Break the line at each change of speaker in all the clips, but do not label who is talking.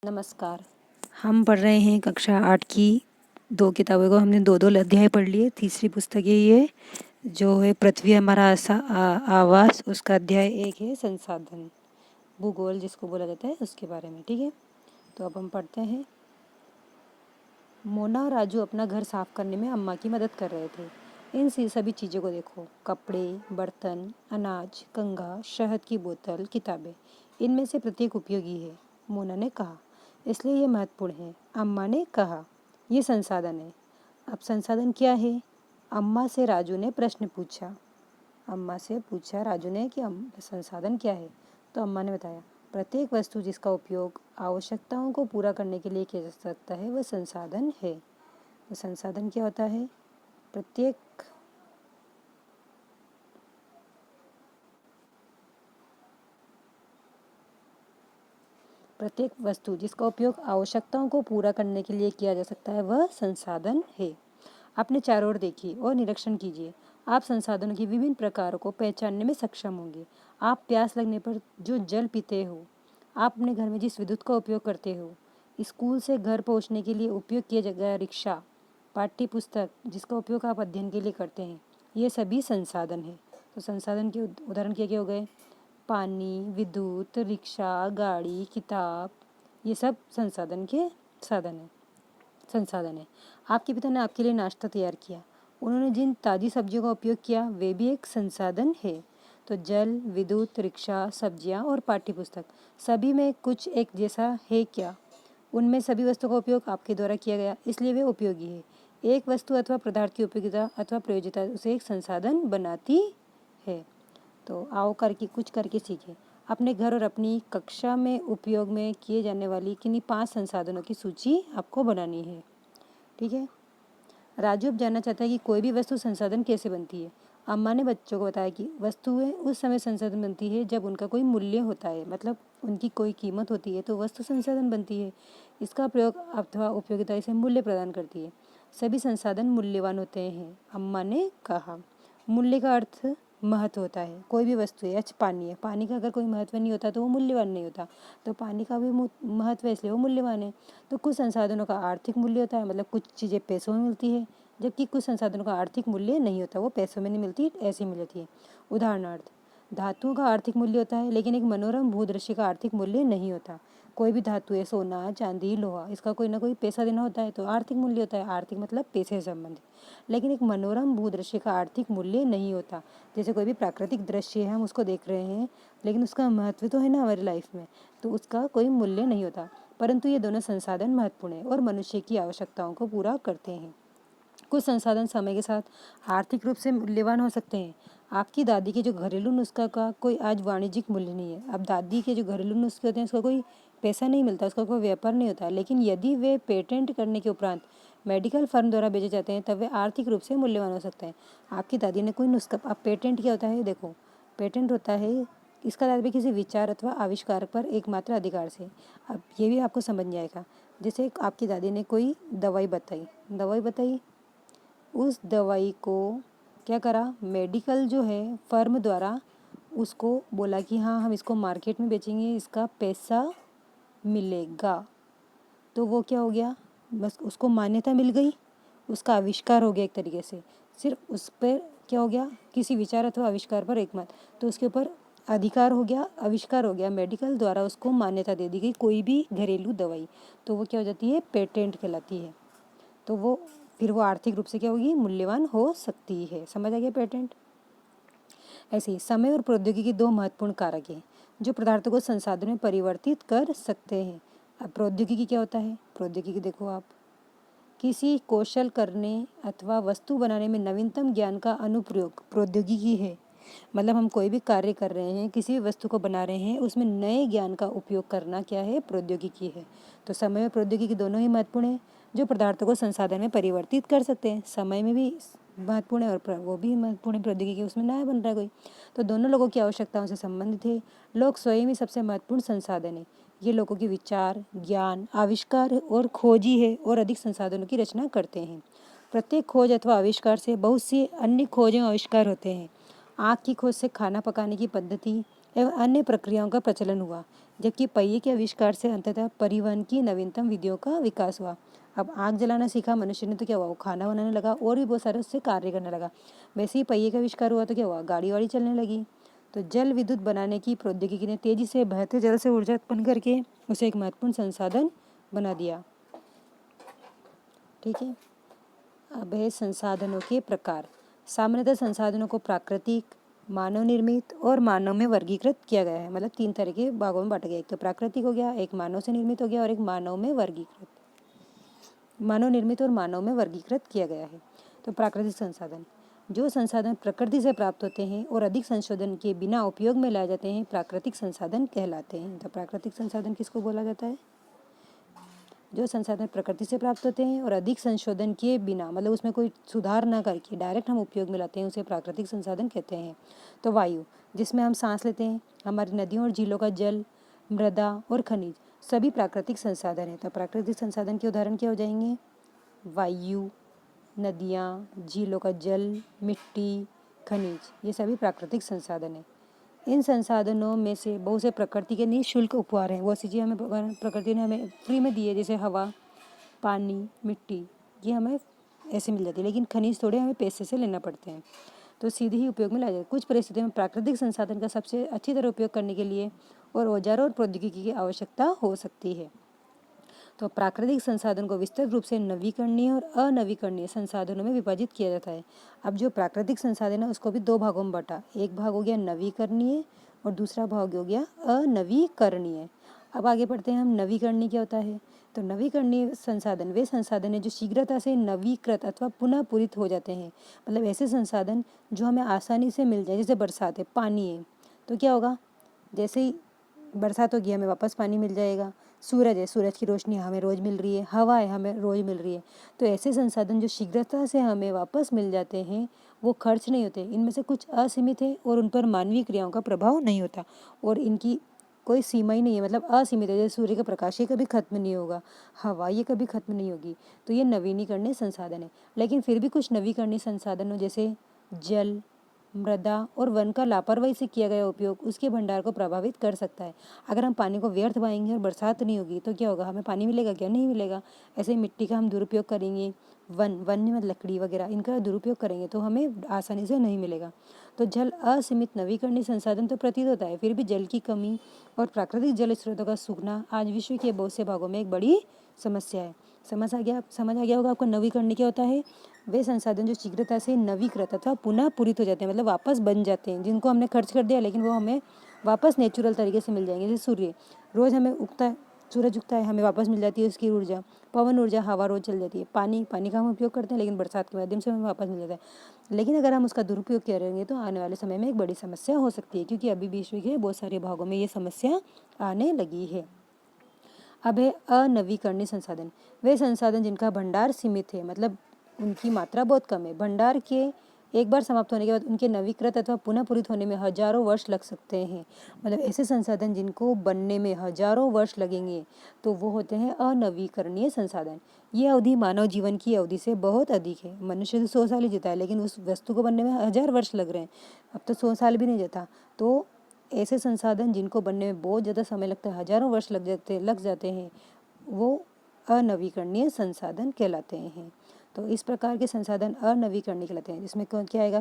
नमस्कार।
हम पढ़ रहे हैं कक्षा 8 की 2 किताबों को हमने 2-2 अध्याय पढ़ लिए। तीसरी पुस्तक है ये जो है पृथ्वी हमारा आवास, उसका अध्याय 1 है संसाधन, भूगोल जिसको बोला जाता है उसके बारे में। ठीक है, तो अब हम पढ़ते हैं। मोना और राजू अपना घर साफ करने में अम्मा की मदद कर रहे थे। इन सभी चीज़ों को देखो, कपड़े, बर्तन, अनाज, कंघा, शहद की बोतल, किताबें, इनमें से प्रत्येक उपयोगी है, मोना ने कहा। इसलिए ये महत्वपूर्ण है, अम्मा ने कहा। ये संसाधन है। अब संसाधन क्या है? अम्मा से राजू ने प्रश्न पूछा। अम्मा से पूछा राजू ने कि संसाधन क्या है? तो अम्मा ने बताया, प्रत्येक वस्तु जिसका उपयोग आवश्यकताओं को पूरा करने के लिए किया जा सकता है वह संसाधन है। तो संसाधन क्या होता है? प्रत्येक वस्तु जिसका उपयोग आवश्यकताओं को पूरा करने के लिए किया जा सकता है वह संसाधन है। अपने चारों ओर देखिए और निरीक्षण कीजिए। आप संसाधनों की विभिन्न प्रकारों को पहचानने में सक्षम होंगे। आप प्यास लगने पर जो जल पीते हो, आप अपने घर में जिस विद्युत का उपयोग करते हो, स्कूल से घर पहुंचने के लिए उपयोग किया गया रिक्शा, पाठ्य पुस्तक जिसका उपयोग आप अध्ययन के लिए करते हैं, ये सभी संसाधन हैं। तो संसाधन के उदाहरण क्या क्या हो गए? पानी, विद्युत, रिक्शा, गाड़ी, किताब, ये सब संसाधन है। आपके पिता ने आपके लिए नाश्ता तैयार किया। उन्होंने जिन ताज़ी सब्जियों का उपयोग किया वे भी एक संसाधन है। तो जल, विद्युत, रिक्शा, सब्जियां और पाठ्य पुस्तक, सभी में कुछ एक जैसा है क्या? उनमें सभी वस्तुओं का उपयोग आपके द्वारा किया गया, इसलिए वे उपयोगी है। एक वस्तु अथवा पदार्थ की उपयोगिता अथवा प्रयोज्यता उसे एक संसाधन बनाती है। तो आओ कुछ करके सीखें। अपने घर और अपनी कक्षा में उपयोग में किए जाने वाली किन्हीं 5 संसाधनों की सूची आपको बनानी है। ठीक है। राजू अब जानना चाहता है कि कोई भी वस्तु संसाधन कैसे बनती है। अम्मा ने बच्चों को बताया कि वस्तुएं उस समय संसाधन बनती है जब उनका कोई मूल्य होता है, मतलब उनकी कोई कीमत होती है तो वस्तु संसाधन बनती है। इसका प्रयोग अथवा उपयोगिता इसे मूल्य प्रदान करती है। सभी संसाधन मूल्यवान होते हैं, अम्मा ने कहा। मूल्य का अर्थ महत्व होता है। कोई भी वस्तु है, आज पानी है, पानी का अगर कोई महत्व नहीं होता तो वो मूल्यवान नहीं होता। तो पानी का भी महत्व है, इसलिए वो मूल्यवान है। तो कुछ संसाधनों का आर्थिक मूल्य होता है, मतलब कुछ चीज़ें पैसों में मिलती है, जबकि कुछ संसाधनों का आर्थिक मूल्य नहीं होता, वो पैसों में नहीं मिलती, ऐसी मिलती है। उदाहरणार्थ, धातुओं का आर्थिक मूल्य होता है लेकिन एक मनोरम भूदृश्य का आर्थिक मूल्य नहीं होता। कोई भी धातु है, सोना, चांदी, लोहा, इसका कोई ना कोई पैसा देना होता है तो आर्थिक मूल्य होता है। आर्थिक मतलब पैसे से संबंधित। लेकिन एक मनोरम भूदृश्य का आर्थिक मूल्य नहीं होता। जैसे कोई भी प्राकृतिक दृश्य है, हम उसको देख रहे हैं लेकिन उसका महत्व तो है ना हमारी लाइफ में, तो उसका कोई मूल्य नहीं होता। परंतु ये दोनों संसाधन महत्वपूर्ण है और मनुष्य की आवश्यकताओं को पूरा करते हैं। कुछ संसाधन समय के साथ आर्थिक रूप से मूल्यवान हो सकते हैं। आपकी दादी के जो घरेलू नुस्खा का कोई आज वाणिज्यिक मूल्य नहीं है। अब दादी के जो घरेलू नुस्खे होते हैं उसका कोई पैसा नहीं मिलता, उसका कोई व्यापार नहीं होता। लेकिन यदि वे पेटेंट करने के उपरांत मेडिकल फर्म द्वारा बेचे जाते हैं तब वे आर्थिक रूप से मूल्यवान हो सकते हैं। आपकी दादी ने कोई नुस्खा, अब पेटेंट क्या होता है देखो, पेटेंट होता है इसका तात्पर्य किसी विचार अथवा आविष्कार पर एकमात्र अधिकार से। अब ये भी आपको समझ नहीं आएगा। जैसे आपकी दादी ने कोई दवाई बताई, उस दवाई को क्या करा, मेडिकल जो है फर्म द्वारा उसको बोला कि हाँ हम इसको मार्केट में बेचेंगे, इसका पैसा मिलेगा। तो वो क्या हो गया, बस उसको मान्यता मिल गई, उसका आविष्कार हो गया एक तरीके से। सिर्फ उस पर क्या हो गया, किसी विचार अथवा आविष्कार पर एकमत, तो उसके ऊपर अधिकार हो गया, आविष्कार हो गया, मेडिकल द्वारा उसको मान्यता दे दी गई कोई भी घरेलू दवाई, तो वो क्या हो जाती है, पेटेंट कहलाती है। तो वो फिर वो आर्थिक रूप से क्या होगी, मूल्यवान हो सकती है। समझ आ गया पेटेंट। ऐसे ही समय और प्रौद्योगिकी दो महत्वपूर्ण कारक हैं जो पदार्थों को संसाधन में परिवर्तित कर सकते हैं। अब प्रौद्योगिकी क्या होता है? प्रौद्योगिकी देखो आप, किसी कौशल करने अथवा वस्तु बनाने में नवीनतम ज्ञान का अनुप्रयोग प्रौद्योगिकी है। मतलब हम कोई भी कार्य कर रहे हैं, किसी भी वस्तु को बना रहे हैं, उसमें नए ज्ञान का उपयोग करना क्या है, प्रौद्योगिकी है। तो समय और प्रौद्योगिकी दोनों ही महत्वपूर्ण है जो पदार्थों को संसाधन में परिवर्तित कर सकते हैं। समय में भी महत्वपूर्ण है और वो भी महत्वपूर्ण है प्रौद्योगिकी, उसमें नया बन रहा है कोई, तो दोनों लोगों की आवश्यकताओं से संबंधित है। लोग स्वयं ही सबसे महत्वपूर्ण संसाधन है। ये लोगों के विचार, ज्ञान, आविष्कार और खोजी है और अधिक संसाधनों की रचना करते हैं। प्रत्येक खोज अथवा आविष्कार से बहुत सी अन्य खोज एवं आविष्कार होते हैं। आग की खोज से खाना पकाने की पद्धति एवं अन्य प्रक्रियाओं का प्रचलन हुआ। जबकि पहिए के आविष्कार से अंततः परिवहन की नवीनतम विधियों का विकास हुआ। अब आग जलाना सीखा मनुष्य ने तो क्या हुआ, वो खाना बनाने लगा और भी बहुत सारे उससे कार्य करने लगा। वैसे ही पहिए का आविष्कार हुआ तो क्या हुआ, गाड़ी वाड़ी चलने लगी। तो जल विद्युत बनाने की प्रौद्योगिकी ने तेजी से बहते जल से ऊर्जा उत्पन्न करके उसे एक महत्वपूर्ण संसाधन बना दिया। ठीक है। अब है संसाधनों के प्रकार। सामान्यतः संसाधनों को प्राकृतिक, मानव निर्मित और मानव में वर्गीकृत किया गया है। मतलब 3 तरह के भागों में बांटा गया, एक तो प्राकृतिक हो गया, एक मानव से निर्मित हो गया और एक मानव निर्मित और मानव में वर्गीकृत किया गया है। तो प्राकृतिक संसाधन, जो संसाधन प्रकृति से प्राप्त होते हैं और अधिक संशोधन के बिना उपयोग में लाए जाते हैं, प्राकृतिक संसाधन कहलाते हैं। तो प्राकृतिक संसाधन किसको बोला जाता है, जो संसाधन प्रकृति से प्राप्त होते हैं और अधिक संशोधन किए बिना, मतलब उसमें कोई सुधार ना करके डायरेक्ट हम उपयोग में लाते हैं, उसे प्राकृतिक संसाधन कहते हैं। तो वायु, जिसमें हम सांस लेते हैं, हमारी नदियों और झीलों का जल, मृदा और खनिज सभी प्राकृतिक संसाधन हैं। तो प्राकृतिक संसाधन के उदाहरण क्या हो जाएंगे, वायु, नदियाँ, झीलों का जल, मिट्टी, खनिज, ये सभी प्राकृतिक संसाधन हैं। इन संसाधनों में से बहुत से प्रकृति के निःशुल्क उपहार हैं। वो सी चीज़ें हमें प्रकृति ने हमें फ्री में दी है, जैसे हवा, पानी, मिट्टी, ये हमें ऐसे मिल जाती है। लेकिन खनिज थोड़े हमें पैसे से लेना पड़ते हैं, तो सीधे ही उपयोग में लाया जाए। कुछ परिस्थितियों में प्राकृतिक संसाधन का सबसे अच्छी तरह उपयोग करने के लिए और औजारों और प्रौद्योगिकी की आवश्यकता हो सकती है। तो प्राकृतिक संसाधन को विस्तृत रूप से नवीकरणीय और अनवीकरणीय संसाधनों में विभाजित किया जाता है। अब जो प्राकृतिक संसाधन है उसको भी 2 भागों में बांटा, एक भाग हो गया नवीकरणीय और दूसरा भाग हो गया अनवीकरणीय। अब आगे बढ़ते हैं हम, नवीकरणीय क्या होता है। तो नवीकरणीय संसाधन वे संसाधन है जो शीघ्रता से नवीकृत अथवा पुनः पूरित हो जाते हैं। मतलब ऐसे संसाधन जो हमें आसानी से मिल जाए, जैसे बरसात है, पानी है, तो क्या होगा, जैसे ही बरसात होगी हमें वापस पानी मिल जाएगा। सूरज है, सूरज की रोशनी हमें रोज़ मिल रही है, हवा है, हमें रोज़ मिल रही है। तो ऐसे संसाधन जो शीघ्रता से हमें वापस मिल जाते हैं, वो खर्च नहीं होते। इनमें से कुछ असीमित है और उन पर मानवीय क्रियाओं का प्रभाव नहीं होता और इनकी कोई सीमा ही नहीं है, मतलब असीमित है। जैसे सूर्य का प्रकाश ये कभी खत्म नहीं होगा, हवा ये कभी खत्म नहीं होगी। तो ये नवीनीकरणीय संसाधन है। लेकिन फिर भी कुछ नवीकरणीय संसाधन जैसे जल, मृदा और वन का लापरवाही से किया गया उपयोग उसके भंडार को प्रभावित कर सकता है। अगर हम पानी को व्यर्थ बहाएंगे और बरसात नहीं होगी तो क्या होगा, हमें पानी मिलेगा क्या, नहीं मिलेगा। ऐसे ही मिट्टी का हम दुरुपयोग करेंगे, वन में लकड़ी वगैरह इनका दुरुपयोग करेंगे तो हमें आसानी से नहीं मिलेगा। तो जल असीमित नवीकरणीय संसाधन तो प्रतीत होता है, फिर भी जल की कमी और प्राकृतिक जल स्रोतों का सूखना आज विश्व के बहुत से भागों में एक बड़ी समस्या है। समझ आ गया होगा आपको। नवीकरण क्या होता है, वे संसाधन जो शीघ्रता से नवीकृत अथवा पुनः पूरित हो जाते हैं, मतलब वापस बन जाते हैं, जिनको हमने खर्च कर दिया लेकिन वो हमें वापस नेचुरल तरीके से मिल जाएंगे। जैसे सूर्य, रोज़ हमें उगता है, सूरज उगता है, हमें वापस मिल जाती है उसकी ऊर्जा। पवन ऊर्जा, हवा रोज चल जाती है। पानी का हम उपयोग करते हैं लेकिन बरसात के माध्यम से हमें वापस मिल जाता है। लेकिन अगर हम उसका दुरुपयोग करेंगे तो आने वाले समय में एक बड़ी समस्या हो सकती है, क्योंकि अभी विश्व के बहुत सारे भागों में ये समस्या आने लगी है। अब है अनवीकरणीय संसाधन, वे संसाधन जिनका भंडार सीमित है, मतलब उनकी मात्रा बहुत कम है। भंडार के एक बार समाप्त होने के बाद उनके नवीकृत अथवा पुनः पूरित होने में हजारों वर्ष लग सकते हैं। मतलब ऐसे संसाधन जिनको बनने में हजारों वर्ष लगेंगे तो वो होते हैं अनवीकरणीय संसाधन। ये अवधि मानव जीवन की अवधि से बहुत अधिक है। मनुष्य तो 100 साल ही जीता है लेकिन उस वस्तु को बनने में 1000 वर्ष लग रहे हैं। अब तो 100 साल भी नहीं जीता। तो ऐसे संसाधन जिनको बनने में बहुत ज़्यादा समय लगता है, हजारों वर्ष लग जाते हैं, वो अनवीकरणीय संसाधन कहलाते हैं। तो इस प्रकार के संसाधन अनवीकरणीय कहलाते हैं। जिसमें क्या आएगा,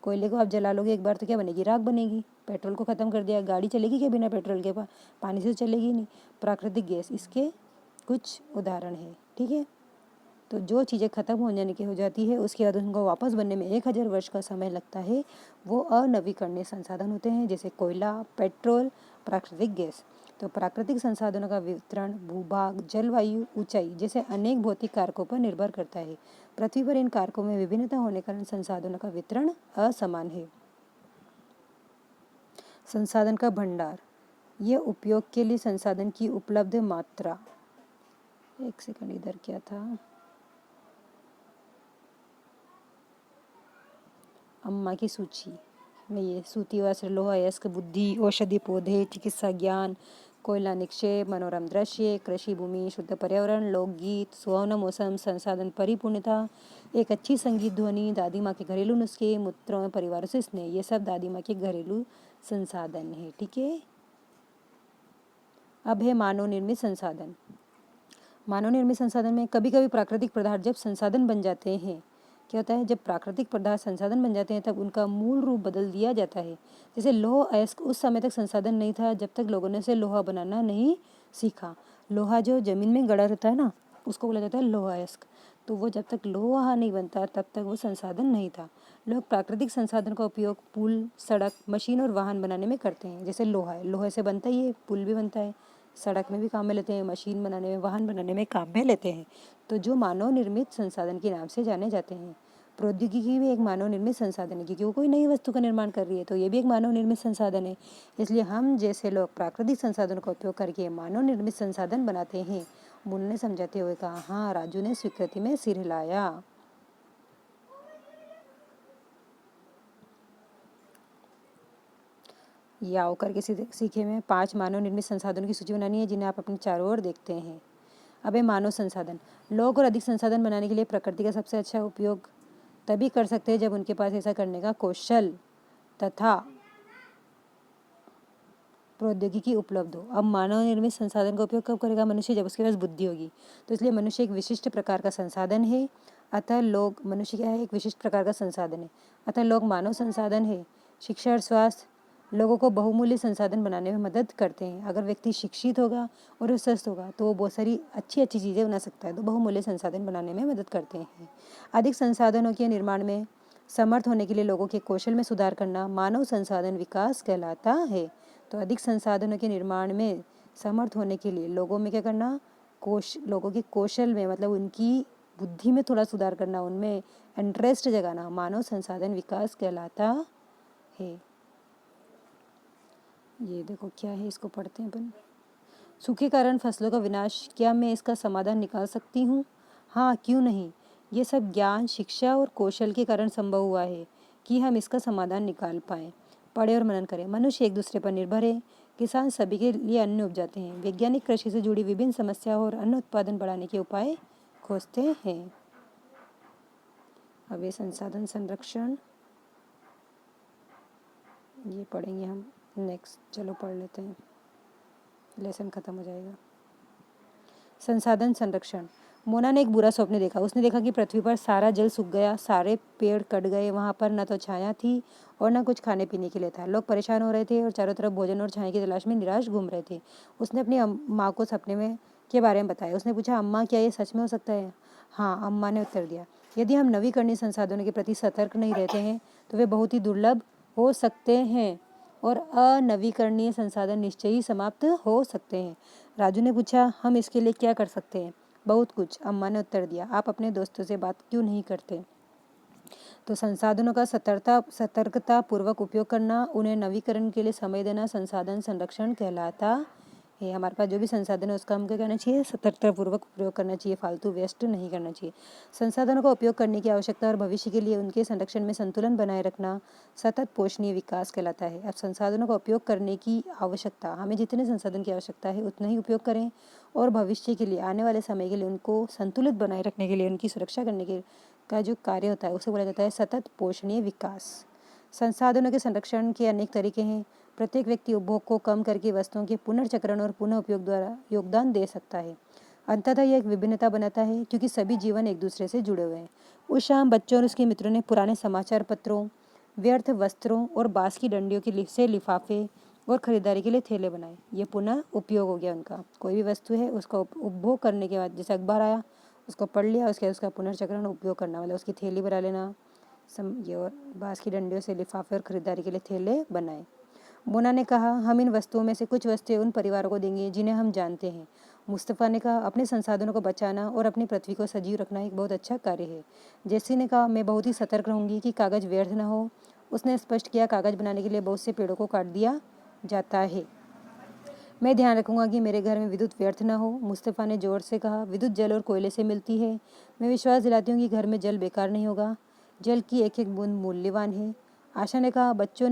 कोयले को आप जला लोगे एक बार तो क्या बनेगी, राख बनेगी। पेट्रोल को ख़त्म कर दिया, गाड़ी चलेगी क्या बिना पेट्रोल के, पानी से चलेगी नहीं। प्राकृतिक गैस इसके कुछ उदाहरण हैं। ठीक है। तो जो चीज़ें ख़त्म हो जाने की हो जाती है उसके बाद उनको वापस बनने में 1000 वर्ष का समय लगता है, वो अनवीकरणीय संसाधन होते हैं, जैसे कोयला, पेट्रोल, प्राकृतिक गैस। तो प्राकृतिक संसाधनों का वितरण भूभाग, जलवायु, ऊंचाई जैसे अनेक भौतिक कारकों पर निर्भर करता है। पृथ्वी पर इन कारकों में विभिन्नता होने के कारण संसाधनों का वितरण असमान है। संसाधन का भंडार, यह उपयोग के लिए संसाधन की उपलब्ध मात्रा। एक सेकंड, इधर क्या था, अम्मा की सूची में ये सूती वस्त्र, लोहा अयस्क, बुद्धि, औषधि पौधे, चिकित्सा ज्ञान, कोयला निक्षेप, मनोरम दृश्य, कृषि भूमि, शुद्ध पर्यावरण, लोकगीत, सुहावना मौसम, संसाधन परिपूर्णता, एक अच्छी संगीत ध्वनि, दादी माँ के घरेलू नुस्खे, मूत्रों में परिवार से स्नेह, ये सब दादी माँ के घरेलू संसाधन है। ठीक है। अब है मानव निर्मित संसाधन। मानव निर्मित संसाधन में कभी कभी प्राकृतिक पदार्थ जब संसाधन बन जाते हैं, क्या होता है, जब प्राकृतिक पदार्थ संसाधन बन जाते हैं तब उनका मूल रूप बदल दिया जाता है। जैसे लौह अयस्क उस समय तक संसाधन नहीं था जब तक लोगों ने से लोहा बनाना नहीं सीखा। लोहा जो जमीन में गड़ा रहता है ना, उसको बोला जाता है लौह अयस्क। तो वो जब तक लोहा नहीं बनता तब तक वो संसाधन नहीं था। लोग प्राकृतिक संसाधन का उपयोग पुल, सड़क, मशीन और वाहन बनाने में करते हैं। जैसे लोहा है, लोहे से बनता ही है, पुल भी बनता है, सड़क में भी काम में लेते हैं, मशीन बनाने में, वाहन बनाने में काम में लेते हैं। तो जो मानव निर्मित संसाधन के नाम से जाने जाते हैं। प्रौद्योगिकी भी एक मानव निर्मित संसाधन है, क्योंकि वो कोई नई वस्तु का निर्माण कर रही है, तो ये भी एक मानव निर्मित संसाधन है। इसलिए हम जैसे लोग प्राकृतिक संसाधनों का उपयोग करके मानव निर्मित संसाधन बनाते हैं। मुन्ना ने समझाते हुए कहा। हाँ, राजू ने स्वीकृति में सिर हिलाया। याओ करके सीखे में 5 मानव निर्मित संसाधनों की सूची बनानी है, जिन्हें आप अपने चारों ओर देखते हैं। अब है मानव संसाधन। लोग और अधिक संसाधन बनाने के लिए प्रकृति का सबसे अच्छा उपयोग तभी कर सकते हैं जब उनके पास ऐसा करने का कौशल तथा प्रौद्योगिकी उपलब्ध हो। अब मानव निर्मित संसाधन का उपयोग कब करेगा मनुष्य? जब उसके पास बुद्धि होगी। तो इसलिए मनुष्य एक विशिष्ट प्रकार का संसाधन है। अतः लोग, मनुष्य क्या है? एक विशिष्ट प्रकार का संसाधन है। अतः लोग मानव संसाधन है। शिक्षा और स्वास्थ्य लोगों को बहुमूल्य संसाधन बनाने में मदद करते हैं। अगर व्यक्ति शिक्षित होगा और वो स्वस्थ होगा तो वो बहुत सारी अच्छी अच्छी चीज़ें बना सकता है, तो बहुमूल्य संसाधन बनाने में मदद करते हैं। अधिक संसाधनों के निर्माण में समर्थ होने के लिए लोगों के कौशल में सुधार करना मानव संसाधन विकास कहलाता है। तो अधिक संसाधनों के निर्माण में समर्थ होने के लिए लोगों में क्या करना? लोगों के कौशल में, मतलब उनकी बुद्धि में थोड़ा सुधार करना, उनमें इंटरेस्ट जगाना मानव संसाधन विकास कहलाता है। ये देखो क्या है, इसको पढ़ते हैं अपन। सूखे कारण फसलों का विनाश, क्या मैं इसका समाधान निकाल सकती हूँ? हाँ, क्यों नहीं। ये सब ज्ञान, शिक्षा और कौशल के कारण संभव हुआ है कि हम इसका समाधान निकाल पाएँ। पढ़े और मनन करें। मनुष्य एक दूसरे पर निर्भर है। किसान सभी के लिए अन्न उपजाते हैं। वैज्ञानिक कृषि से जुड़ी विभिन्न समस्याओं और अन्न उत्पादन बढ़ाने के उपाय खोजते हैं। अब ये संसाधन संरक्षण ये पढ़ेंगे हम नेक्स्ट। चलो पढ़ लेते हैं, लेसन खत्म हो जाएगा। संसाधन संरक्षण। मोना ने एक बुरा स्वप्न देखा। उसने देखा कि पृथ्वी पर सारा जल सूख गया, सारे पेड़ कट गए, वहाँ पर न तो छाया थी और न कुछ खाने पीने के लिए था। लोग परेशान हो रहे थे और चारों तरफ भोजन और छाया की तलाश में निराश घूम रहे थे। उसने अपनी माँ को सपने में के बारे में बताया। उसने पूछा, अम्मा क्या ये सच में हो सकता है? हाँ, अम्मा ने उत्तर दिया। यदि हम नवीकरणीय संसाधनों के प्रति सतर्क नहीं रहते हैं तो वे बहुत ही दुर्लभ हो सकते हैं और अनवीकरणीय संसाधन निश्चय ही समाप्त हो सकते हैं। राजू ने पूछा, हम इसके लिए क्या कर सकते हैं? बहुत कुछ, अम्मा ने उत्तर दिया। आप अपने दोस्तों से बात क्यों नहीं करते? तो संसाधनों का सतर्कता पूर्वक उपयोग करना, उन्हें नवीकरण के लिए समय देना संसाधन संरक्षण कहलाता है। हमारे पास जो भी संसाधन है उसका हम क्या करना चाहिए? सतर्कतापूर्वक उपयोग करना चाहिए, फालतू वेस्ट नहीं करना चाहिए। संसाधनों का उपयोग करने की आवश्यकता और भविष्य के लिए उनके संरक्षण में संतुलन बनाए रखना सतत पोषणीय विकास कहलाता है। अब संसाधनों का उपयोग करने की आवश्यकता, हमें जितने संसाधन की आवश्यकता है उतना ही उपयोग करें और भविष्य के लिए, आने वाले समय के लिए उनको संतुलित बनाए रखने के लिए, उनकी सुरक्षा करने के का जो कार्य होता है उसे बोला जाता है सतत पोषणीय विकास। संसाधनों के संरक्षण के अनेक तरीके हैं। प्रत्येक व्यक्ति उपभोग को कम करके वस्तुओं के पुनर्चक्रण और पुनः उपयोग द्वारा योगदान दे सकता है। अंततः यह एक विभिन्नता बनाता है क्योंकि सभी जीवन एक दूसरे से जुड़े हुए हैं। उस शाम बच्चों और उसके मित्रों ने पुराने समाचार पत्रों, व्यर्थ वस्त्रों और बांस की डंडियों के से लिफाफे और खरीदारी के लिए थैले बनाए। ये पुनः उपयोग हो गया उनका। कोई भी वस्तु है उसका उपभोग करने के बाद, जैसे अखबार आया उसको पढ़ लिया, उसके बाद उसका पुनर्चक्रण उपयोग करना, मतलब उसकी थैली बना लेना। ये और बांस की डंडियों से लिफाफे और खरीदारी के लिए थैले बनाए। मोना ने कहा, हम इन वस्तुओं में से कुछ वस्तुएं उन परिवारों को देंगे जिन्हें हम जानते हैं। मुस्तफ़ा ने कहा, अपने संसाधनों को बचाना और अपनी पृथ्वी को सजीव रखना एक बहुत अच्छा कार्य है। जेसी ने कहा, मैं बहुत ही सतर्क रहूंगी कि कागज़ व्यर्थ न हो। उसने स्पष्ट किया, कागज़ बनाने के लिए बहुत से पेड़ों को काट दिया जाता है। मैं ध्यान रखूंगा कि मेरे घर में विद्युत व्यर्थ न हो। मुस्तफ़ा ने जोर से कहा, विद्युत जल और कोयले से मिलती है। मैं विश्वास दिलाती हूँ कि घर में जल बेकार नहीं होगा। जल की एक एक बूंद मूल्यवान है। आशा ने कहा, बच्चों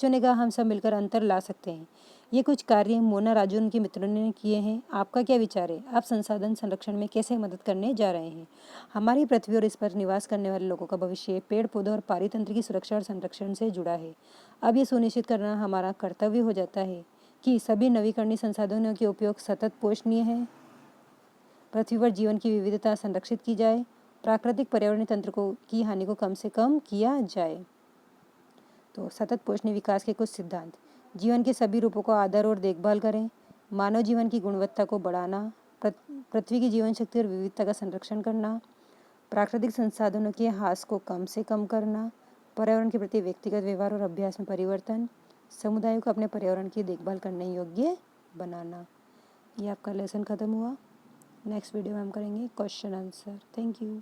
ने कहा, हम सब मिलकर अंतर ला सकते हैं। ये कुछ कार्य मोना, राजू उनके मित्रों ने किए हैं। आपका क्या विचार है? आप संसाधन संरक्षण में कैसे मदद करने जा रहे हैं? हमारी पृथ्वी और इस पर निवास करने वाले लोगों का भविष्य पेड़ पौधों और पारितंत्र की सुरक्षा और संरक्षण से जुड़ा है। अब ये सुनिश्चित करना हमारा कर्तव्य हो जाता है कि सभी नवीकरणीय संसाधनों के उपयोग सतत पोषणीय है, पृथ्वी पर जीवन की विविधता संरक्षित की जाए, प्राकृतिक पर्यावरणीय तंत्र की हानि को कम से कम किया जाए। तो सतत पोषणीय विकास के कुछ सिद्धांत: जीवन के सभी रूपों का आदर और देखभाल करें, मानव जीवन की गुणवत्ता को बढ़ाना, पृथ्वी की जीवन शक्ति और विविधता का संरक्षण करना, प्राकृतिक संसाधनों के ह्रास को कम से कम करना, पर्यावरण के प्रति व्यक्तिगत व्यवहार और अभ्यास में परिवर्तन, समुदायों को अपने पर्यावरण की देखभाल करने योग्य बनाना। ये आपका लेसन ख़त्म हुआ। नेक्स्ट वीडियो में हम करेंगे क्वेश्चन आंसर। Thank you.